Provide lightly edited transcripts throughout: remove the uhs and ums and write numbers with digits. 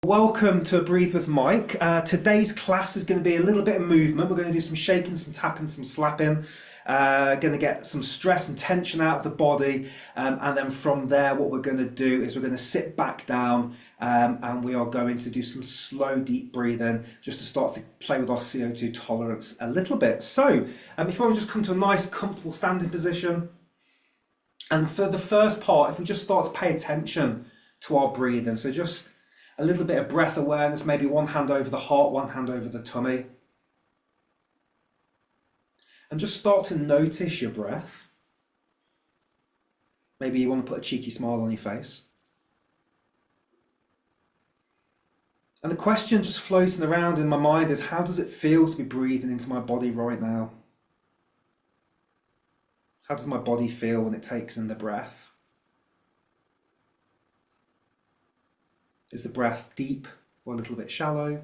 Welcome to Breathe with Mike. Today's class is going to be a little bit of movement. We're going to do some shaking, some tapping, some slapping. Going to get some stress and tension out of the body, and then from there what we're going to do is we're going to sit back down and we are going to do some slow deep breathing just to start to play with our CO2 tolerance a little bit. So if you want to just come to a nice comfortable standing position, and for the first part, if we just start to pay attention to our breathing, so just a little bit of breath awareness, maybe one hand over the heart, one hand over the tummy. And just start to notice your breath. Maybe you want to put a cheeky smile on your face. And the question just floating around in my mind is, how does it feel to be breathing into my body right now? How does my body feel when it takes in the breath? Is the breath deep or a little bit shallow?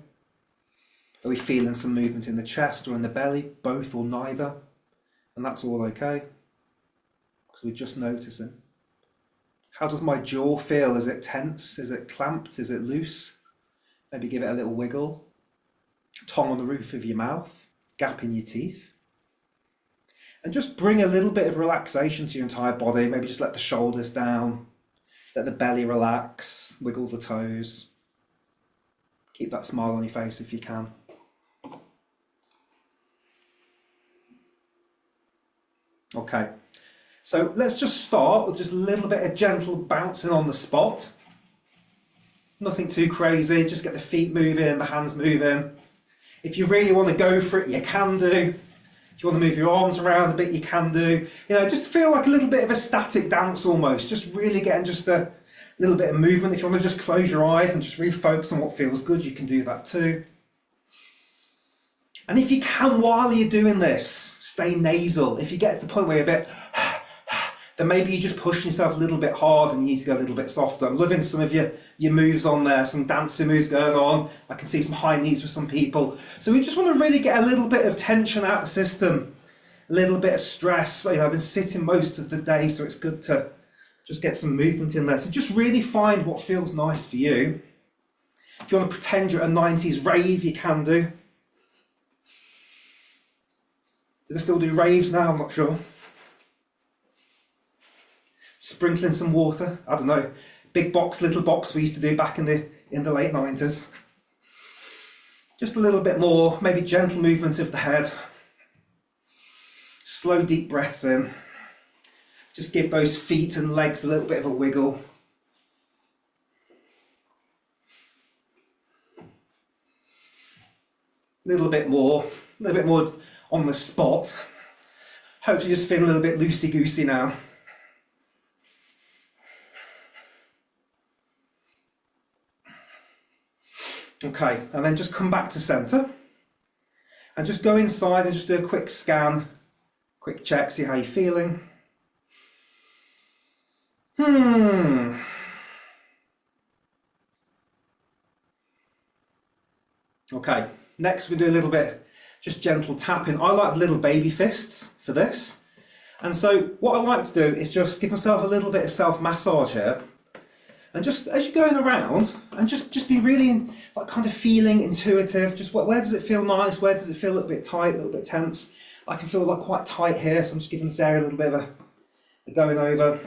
Are we feeling some movement in the chest or in the belly, both or neither? And that's all okay, because we're just noticing. How does my jaw feel? Is it tense? Is it clamped? Is it loose? Maybe give it a little wiggle. Tongue on the roof of your mouth, gap in your teeth. And just bring a little bit of relaxation to your entire body. Maybe just let the shoulders down. Let the belly relax, wiggle the toes. Keep that smile on your face if you can. Okay, so let's just start with just a little bit of gentle bouncing on the spot. Nothing too crazy, just get the feet moving, the hands moving. If you really want to go for it, you can do. If you want to move your arms around a bit, you can do. You know, just feel like a little bit of a static dance almost. Just really getting just a little bit of movement. If you want to just close your eyes and just really focus on what feels good, you can do that too. And if you can, while you're doing this, stay nasal. If you get to the point where you're a bit, then maybe you're just pushing yourself a little bit hard and you need to go a little bit softer. I'm loving some of your moves on there, some dancing moves going on. I can see some high knees for some people. So we just want to really get a little bit of tension out of the system, a little bit of stress. You know, I've been sitting most of the day, so it's good to just get some movement in there. So just really find what feels nice for you. If you want to pretend you're at a 90s rave, you can do. Do they still do raves now? I'm not sure. Sprinkling some water, I don't know, big box, little box we used to do back in the late 90s. Just a little bit more, maybe gentle movement of the head. Slow deep breaths in. Just give those feet and legs a little bit of a wiggle. A little bit more on the spot. Hopefully just feeling a little bit loosey-goosey now. Okay, and then just come back to centre and just go inside and just do a quick scan, quick check, see how you're feeling. Okay, next we do a little bit just gentle tapping. I like little baby fists for this. And so what I like to do is just give myself a little bit of self-massage here. And just as you're going around, and just be really like kind of feeling intuitive. Just where does it feel nice? Where does it feel a little bit tight, a little bit tense? I can feel like quite tight here, so I'm just giving this area a little bit of a going over.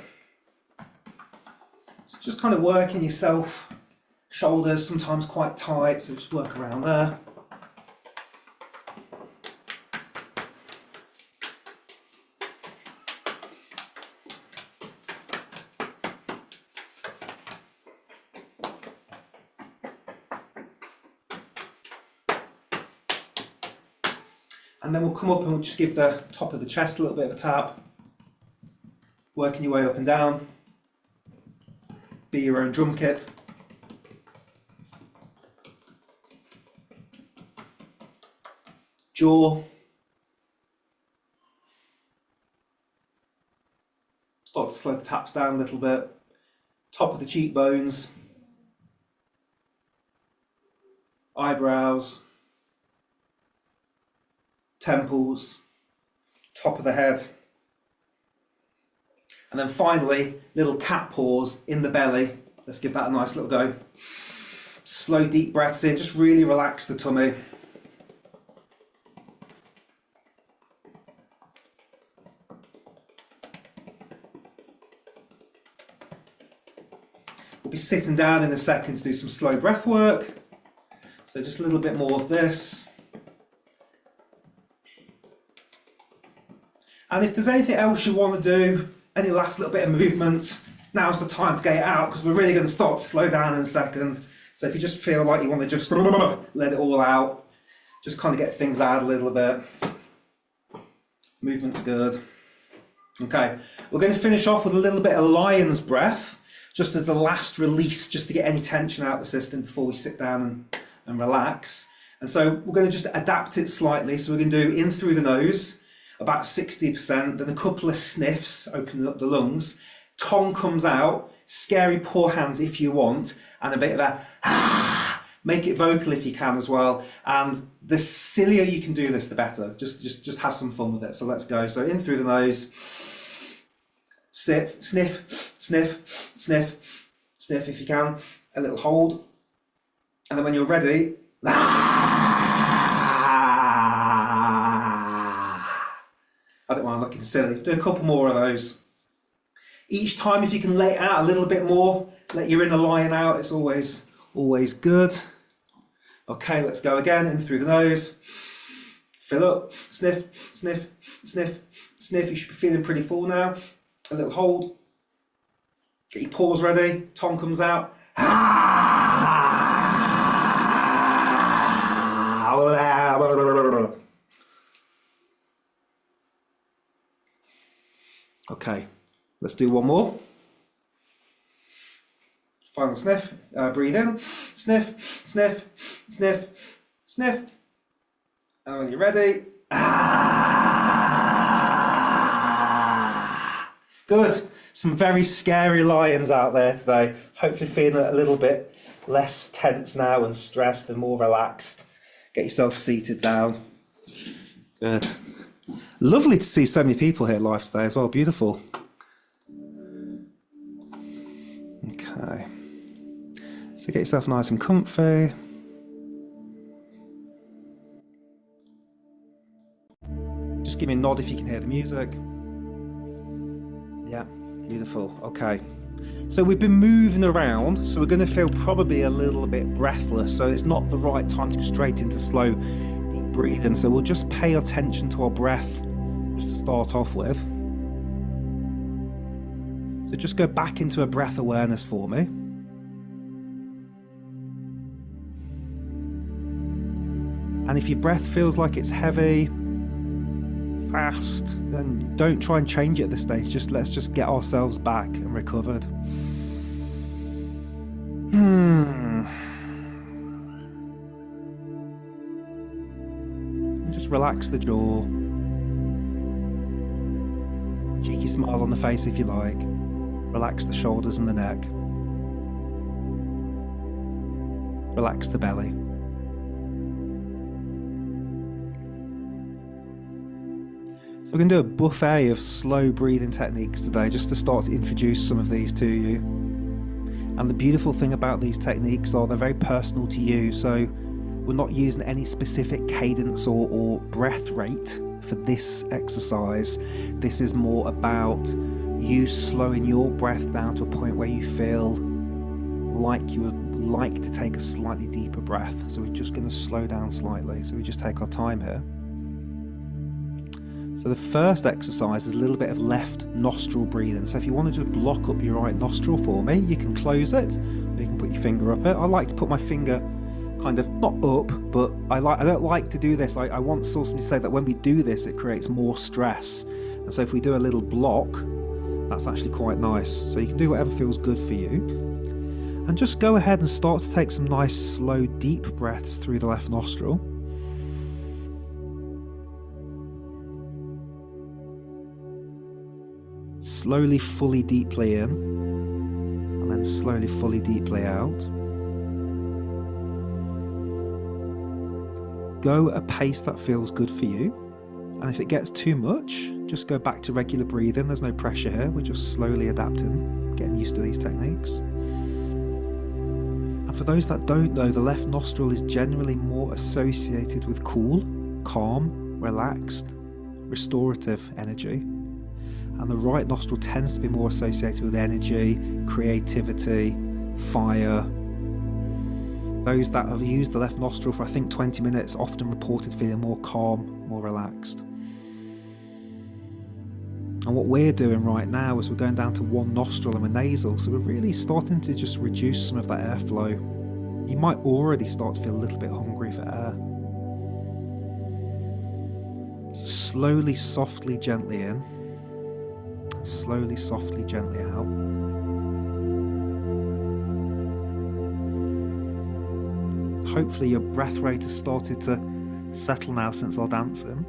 So just kind of working yourself. Shoulders sometimes quite tight, so just work around there. And then we'll come up and we'll just give the top of the chest a little bit of a tap. Working your way up and down. Be your own drum kit. Jaw. Start to slow the taps down a little bit. Top of the cheekbones. Eyebrows. Temples, top of the head, and then finally little cat paws in the belly. Let's give that a nice little go. slow deep breaths in, just really relax the tummy. We'll be sitting down in a second to do some slow breath work. So just a little bit more of this. And if there's anything else you want to do, any last little bit of movement, now's the time to get it out, because we're really going to start to slow down in a second. So if you just feel like you want to just let it all out, just kind of get things out a little bit. Movement's good. Okay, we're going to finish off with a little bit of lion's breath, just as the last release, just to get any tension out of the system before we sit down and relax. And so we're going to just adapt it slightly. So we're going to do in through the nose, about 60%, then a couple of sniffs, opening up the lungs. Tongue comes out, scary paw hands if you want, and a bit of a ah, make it vocal if you can as well. And the sillier you can do this, the better. Just have some fun with it. So let's go. So in through the nose, sniff, sniff, sniff, sniff, sniff if you can. A little hold. And then when you're ready, I don't mind looking silly. Do a couple more of those. Each time, if you can let it out a little bit more, let your inner lion out, it's always good. Okay, let's go again, in through the nose. Fill up, sniff, sniff, sniff, sniff. You should be feeling pretty full now. A little hold. Get your paws ready, tongue comes out. Okay, let's do one more. Final sniff, breathe in, sniff, sniff, sniff, sniff. And when you're ready, good. Some very scary lions out there today. Hopefully feeling a little bit less tense now and stressed and more relaxed. Get yourself seated down. Good. Lovely to see so many people here live today as well. Beautiful. Okay. So get yourself nice and comfy. Just give me a nod if you can hear the music. Yeah, beautiful. Okay. So we've been moving around, so we're going to feel probably a little bit breathless. So it's not the right time to go straight into slow, deep breathing. So we'll just pay attention to our breath just to start off with. So just go back into a breath awareness for me. And if your breath feels like it's heavy, fast, then don't try and change it at this stage. Let's just get ourselves back and recovered. And just relax the jaw. Cheeky smile on the face if you like. Relax the shoulders and the neck. Relax the belly. So we're going to do a buffet of slow breathing techniques today, just to start to introduce some of these to you. And the beautiful thing about these techniques are they're very personal to you, so we're not using any specific cadence or breath rate for this exercise. This is more about you slowing your breath down to a point where you feel like you would like to take a slightly deeper breath. So we're just going to slow down slightly. So we just take our time here. So the first exercise is a little bit of left nostril breathing. So if you want to just block up your right nostril for me, you can close it, or you can put your finger up it. I like to put my finger kind of, not up, but I don't like to do this. I want somebody to say that when we do this, it creates more stress. And so if we do a little block, that's actually quite nice. So you can do whatever feels good for you. And just go ahead and start to take some nice, slow, deep breaths through the left nostril. Slowly, fully, deeply in, and then slowly, fully, deeply out. Go at a pace that feels good for you, and if it gets too much, just go back to regular breathing. There's no pressure here, we're just slowly adapting, getting used to these techniques. And For those that don't know, the left nostril is generally more associated with cool, calm, relaxed, restorative energy. And the right nostril tends to be more associated with energy, creativity, fire. Those that have used the left nostril for I think 20 minutes often reported feeling more calm, more relaxed. And what we're doing right now is we're going down to one nostril and we're nasal, so we're really starting to just reduce some of that airflow. You might already start to feel a little bit hungry for air. So slowly, softly, gently in, and slowly, softly, gently out. Hopefully your breath rate has started to settle now since our dancing.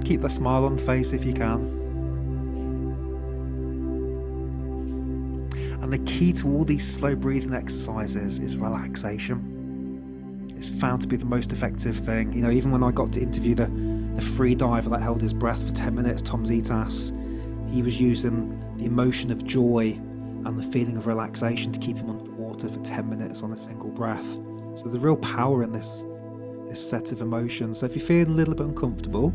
Keep that smile on the face if you can. And the key to all these slow breathing exercises is relaxation. It's found to be the most effective thing. You know, even when I got to interview the free diver that held his breath for 10 minutes, Tom Zitas, he was using the emotion of joy and the feeling of relaxation to keep him under the water for 10 minutes on a single breath. So the real power in this set of emotions. So if you feel a little bit uncomfortable,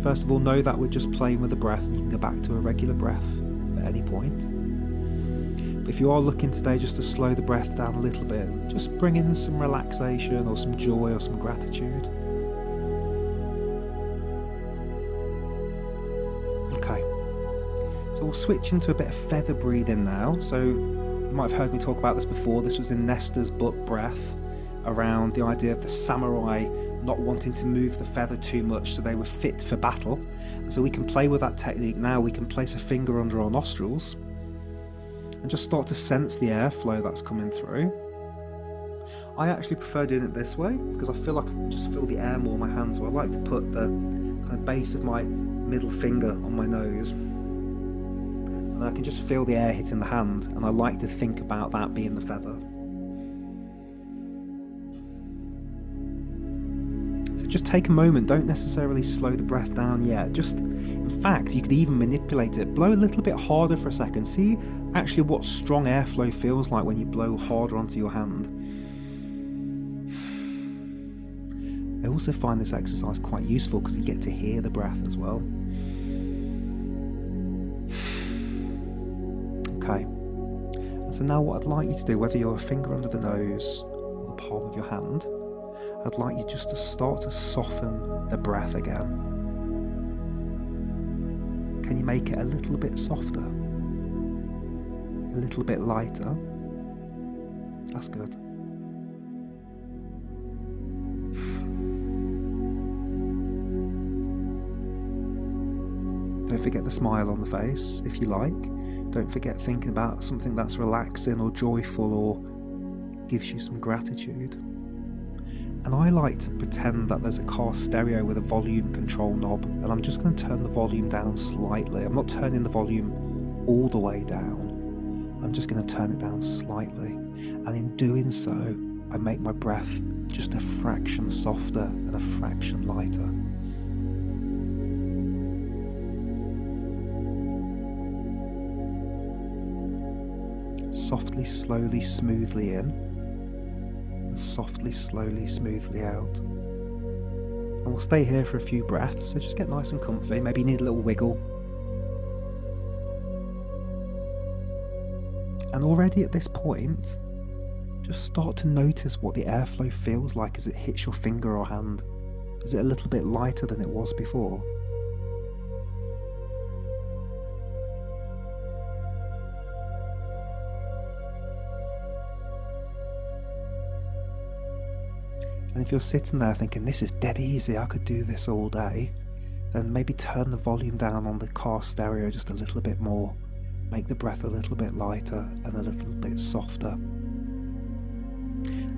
first of all, know that we're just playing with the breath and you can go back to a regular breath at any point. But if you are looking today just to slow the breath down a little bit, just bring in some relaxation or some joy or some gratitude. Okay, so we'll switch into a bit of feather breathing now. So you might have heard me talk about this before. This was in Nesta's book, Breath, around the idea of the samurai not wanting to move the feather too much so they were fit for battle. And so we can play with that technique now. We can place a finger under our nostrils and just start to sense the airflow that's coming through. I actually prefer doing it this way because I feel like I can just feel the air more in my hands. So I like to put the kind of base of my middle finger on my nose and I can just feel the air hitting the hand, and I like to think about that being the feather. Just take a moment, don't necessarily slow the breath down yet. Just, in fact, you could even manipulate it. Blow a little bit harder for a second. See actually what strong airflow feels like when you blow harder onto your hand. I also find this exercise quite useful because you get to hear the breath as well. Okay, and so now what I'd like you to do, whether you're a finger under the nose or the palm of your hand, I'd like you just to start to soften the breath again. Can you make it a little bit softer? A little bit lighter? That's good. Don't forget the smile on the face, if you like. Don't forget thinking about something that's relaxing or joyful or gives you some gratitude. And I like to pretend that there's a car stereo with a volume control knob, and I'm just going to turn the volume down slightly. I'm not turning the volume all the way down. I'm just going to turn it down slightly. And in doing so, I make my breath just a fraction softer and a fraction lighter. Softly, slowly, smoothly in. Softly, slowly, smoothly out. And we'll stay here for a few breaths, so just get nice and comfy. Maybe you need a little wiggle. And already at this point, just start to notice what the airflow feels like as it hits your finger or hand. Is it a little bit lighter than it was before? And if you're sitting there thinking, this is dead easy, I could do this all day, then maybe turn the volume down on the car stereo just a little bit more. Make the breath a little bit lighter and a little bit softer.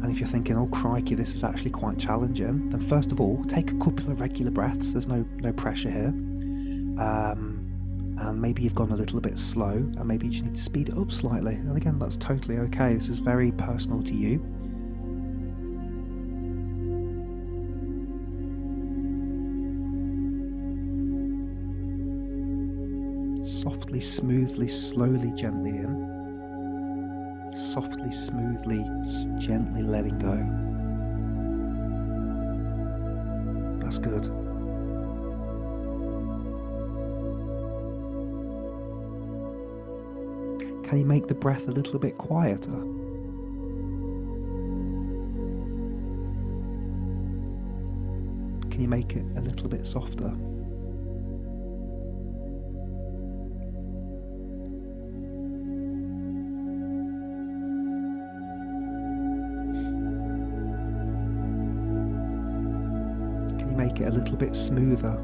And if you're thinking, oh crikey, this is actually quite challenging, then first of all, take a couple of regular breaths. There's no pressure here. And maybe you've gone a little bit slow, and maybe you just need to speed it up slightly. And again, that's totally okay. This is very personal to you. Softly, smoothly, slowly, gently in. softly, smoothly, gently letting go. That's good. Can you make the breath a little bit quieter? Can you make it a little bit softer? Can you make it a little bit smoother?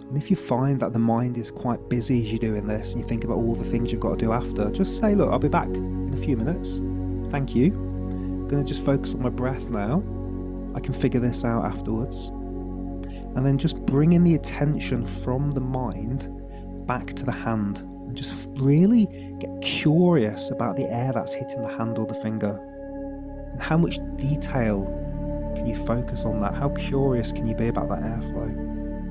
And if you find that the mind is quite busy as you're doing this and you think about all the things you've got to do after, just say, look, I'll be back in a few minutes. Thank you. I'm going to just focus on my breath now. I can figure this out afterwards. And then just bringing the attention from the mind back to the hand and just really get curious about the air that's hitting the hand or the finger. And how much detail can you focus on that? How curious can you be about that airflow?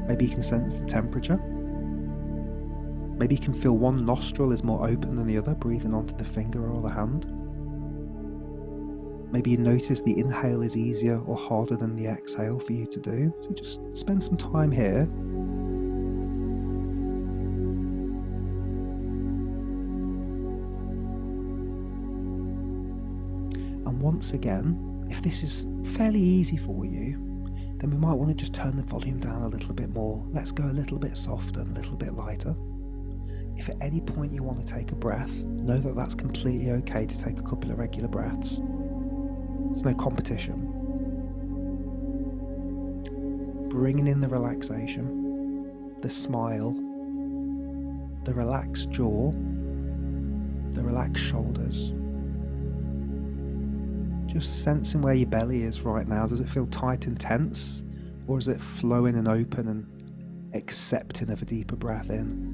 Maybe you can sense the temperature. Maybe you can feel one nostril is more open than the other, breathing onto the finger or the hand. Maybe you notice the inhale is easier or harder than the exhale for you to do. So just spend some time here. And once again, if this is fairly easy for you, then we might want to just turn the volume down a little bit more. Let's go a little bit softer and a little bit lighter. If at any point you want to take a breath, know that that's completely okay to take a couple of regular breaths. There's no competition. Bringing in the relaxation, the smile, the relaxed jaw, the relaxed shoulders. Just sensing where your belly is right now. Does it feel tight and tense? Or is it flowing and open and accepting of a deeper breath in?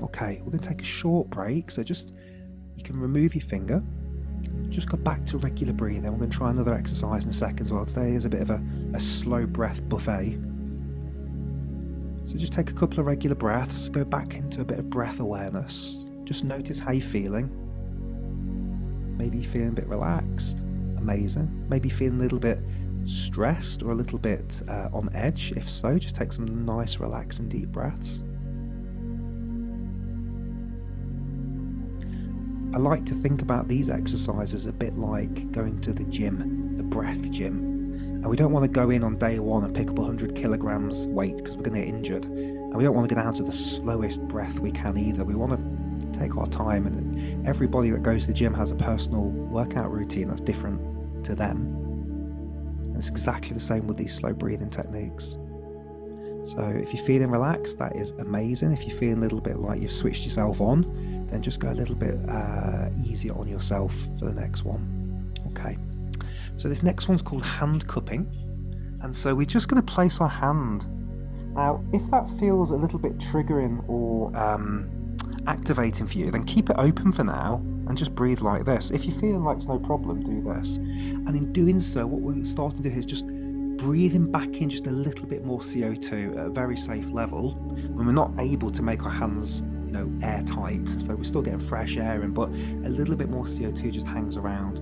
Okay, we're going to take a short break. So just, you can remove your finger. Just go back to regular breathing. We're going to try another exercise in a second as well. Today is a bit of a slow breath buffet. So just take a couple of regular breaths, go back into a bit of breath awareness. Just notice how you're feeling. Maybe you're feeling a bit relaxed. Amazing. Maybe feeling a little bit stressed or a little bit on edge. If so, just take some nice relaxing deep breaths. I like to think about these exercises a bit like going to the gym, the breath gym. And we don't want to go in on day one and pick up 100 kilograms weight because we're going to get injured. And we don't want to go down to the slowest breath we can either. We want to take our time, and everybody that goes to the gym has a personal workout routine that's different to them. And it's exactly the same with these slow breathing techniques. So if you're feeling relaxed, that is amazing. If you're feeling a little bit like you've switched yourself on, then just go a little bit easier on yourself for the next one. Okay. So this next one's called hand cupping. And so we're just going to place our hand. Now, if that feels a little bit triggering or activating for you, then keep it open for now and just breathe like this. If you're feeling like it's no problem, do this. And in doing so, what we're starting to do is just breathing back in just a little bit more CO2 at a very safe level when we're not able to make our hands airtight. So we're still getting fresh air in, but a little bit more CO2 just hangs around.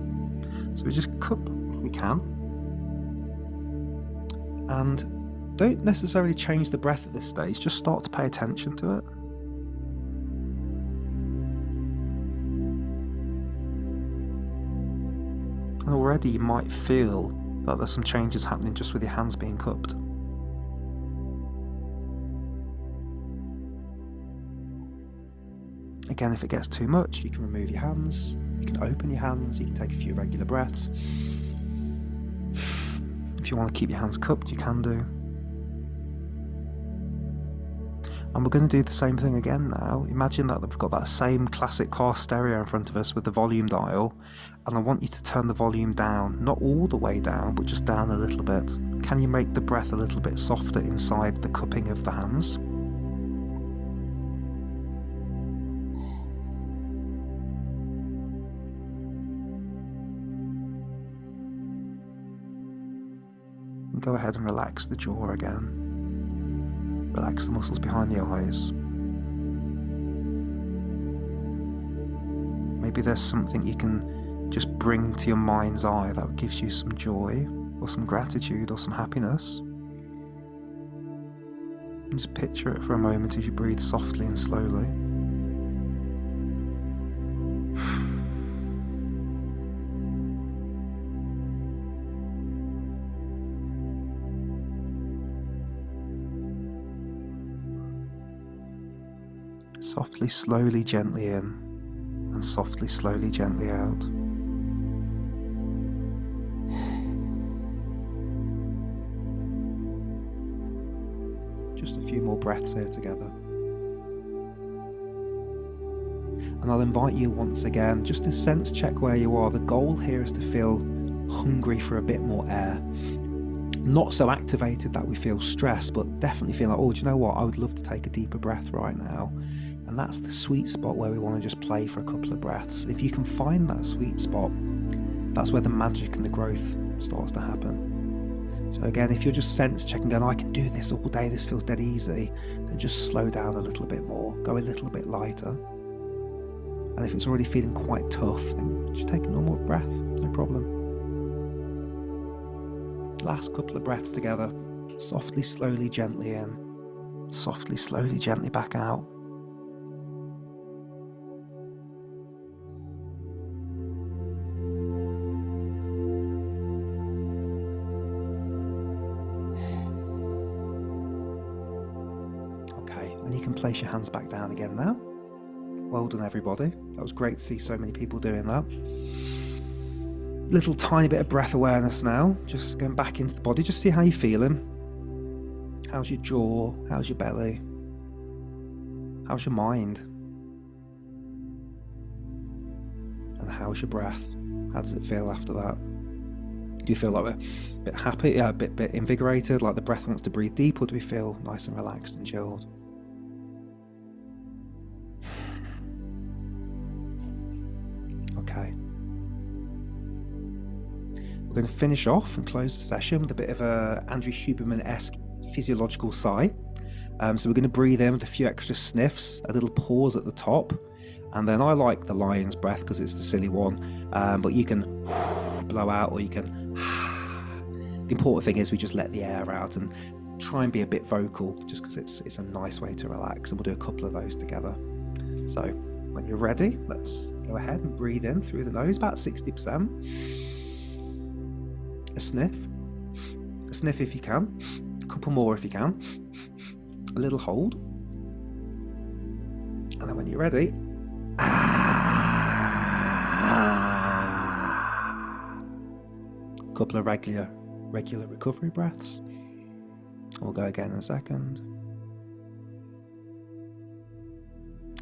So we just cup if we can. And don't necessarily change the breath at this stage, just start to pay attention to it. And already you might feel that there's some changes happening just with your hands being cupped. Again, if it gets too much, you can remove your hands, you can open your hands, you can take a few regular breaths. If you want to keep your hands cupped, you can do. And we're going to do the same thing again now. Imagine that we've got that same classic car stereo in front of us with the volume dial, and I want you to turn the volume down, not all the way down, but just down a little bit. Can you make the breath a little bit softer inside the cupping of the hands? go ahead and relax the jaw again. Relax the muscles behind the eyes. Maybe there's something you can just bring to your mind's eye that gives you some joy or some gratitude or some happiness. And just picture it for a moment as you breathe softly and slowly. Softly, slowly, gently in, and softly, slowly, gently out. Just a few more breaths here together. And I'll invite you once again just to sense check where you are. The goal here is to feel hungry for a bit more air. Not so activated that we feel stressed, but definitely feel like, oh, do you know what? I would love to take a deeper breath right now. And that's the sweet spot where we want to just play for a couple of breaths. If you can find that sweet spot, that's where the magic and the growth starts to happen. So again, if you're just sense checking, going, I can do this all day, this feels dead easy, then just slow down a little bit more, go a little bit lighter. And if it's already feeling quite tough, then just take a normal breath, no problem. Last couple of breaths together, softly, slowly, gently in, softly, slowly, gently back out. And you can place your hands back down again now. Well done, everybody. That was great to see so many people doing that. Little tiny bit of breath awareness now. Just going back into the body. Just see how you're feeling. How's your jaw? How's your belly? How's your mind? And how's your breath? How does it feel after that? Do you feel like a bit happy, a bit invigorated, like the breath wants to breathe deep, or do we feel nice and relaxed and chilled? Okay. We're going to finish off and close the session with a bit of a Andrew Huberman-esque physiological sigh. So we're going to breathe in with a few extra sniffs, a little pause at the top, and then I like the lion's breath because it's the silly one, but you can blow out or you can. The important thing is we just let the air out and try and be a bit vocal, just because it's a nice way to relax, and we'll do a couple of those together. So when you're ready, let's go ahead and breathe in through the nose, about 60%. A sniff if you can, a couple more if you can, a little hold, and then when you're ready, a couple of regular recovery breaths. We'll go again in a second.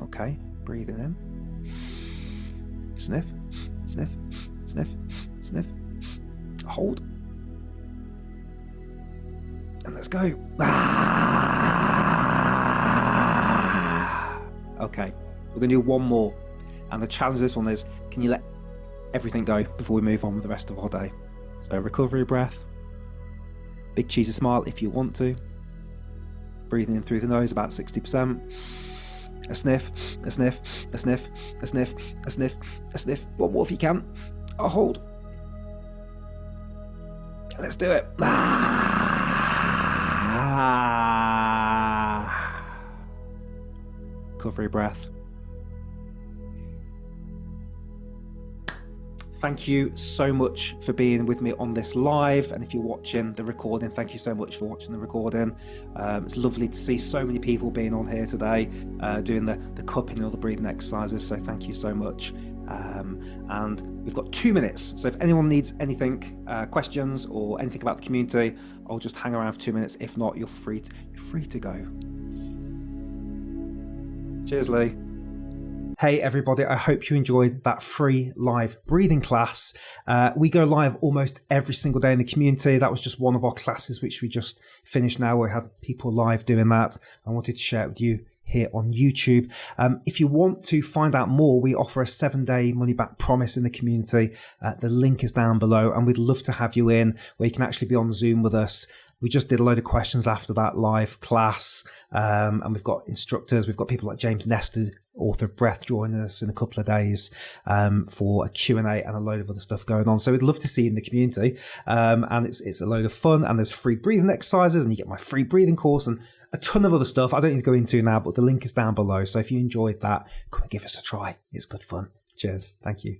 Okay, breathing in. Sniff, sniff, sniff, sniff. Hold. And let's go. Okay, we're going to do one more. And the challenge of this one is, can you let everything go before we move on with the rest of our day? So recovery breath. Big cheesy smile if you want to. Breathing in through the nose, about 60%. A sniff, a sniff, a sniff, a sniff, a sniff, a sniff. One more if you can. A hold. Let's do it. Recovery breath. Thank you so much for being with me on this live, and if you're watching the recording, thank you so much for watching the recording. It's lovely to see so many people being on here today, doing the cupping and all the breathing exercises, so thank you so much. And we've got 2 minutes, so if anyone needs anything, questions or anything about the community, I'll just hang around for 2 minutes. If not, you're free to go. Cheers, Lee. Hey everybody, I hope you enjoyed that free live breathing class. We go live almost every single day in the community. That was just one of our classes which we just finished now. We had people live doing that. I wanted to share it with you here on YouTube. If you want to find out more, we offer a 7-day money-back promise in the community. The link is down below, and we'd love to have you in where you can actually be on Zoom with us. We just did a load of questions after that live class, and we've got instructors. We've got people like James Nestor, author of Breath, joining us in a couple of days for a Q&A and a load of other stuff going on. So we'd love to see you in the community, and it's a load of fun, and there's free breathing exercises, and you get my free breathing course and a ton of other stuff I don't need to go into now, but the link is down below. So if you enjoyed that, come and give us a try. It's good fun. Cheers. Thank you.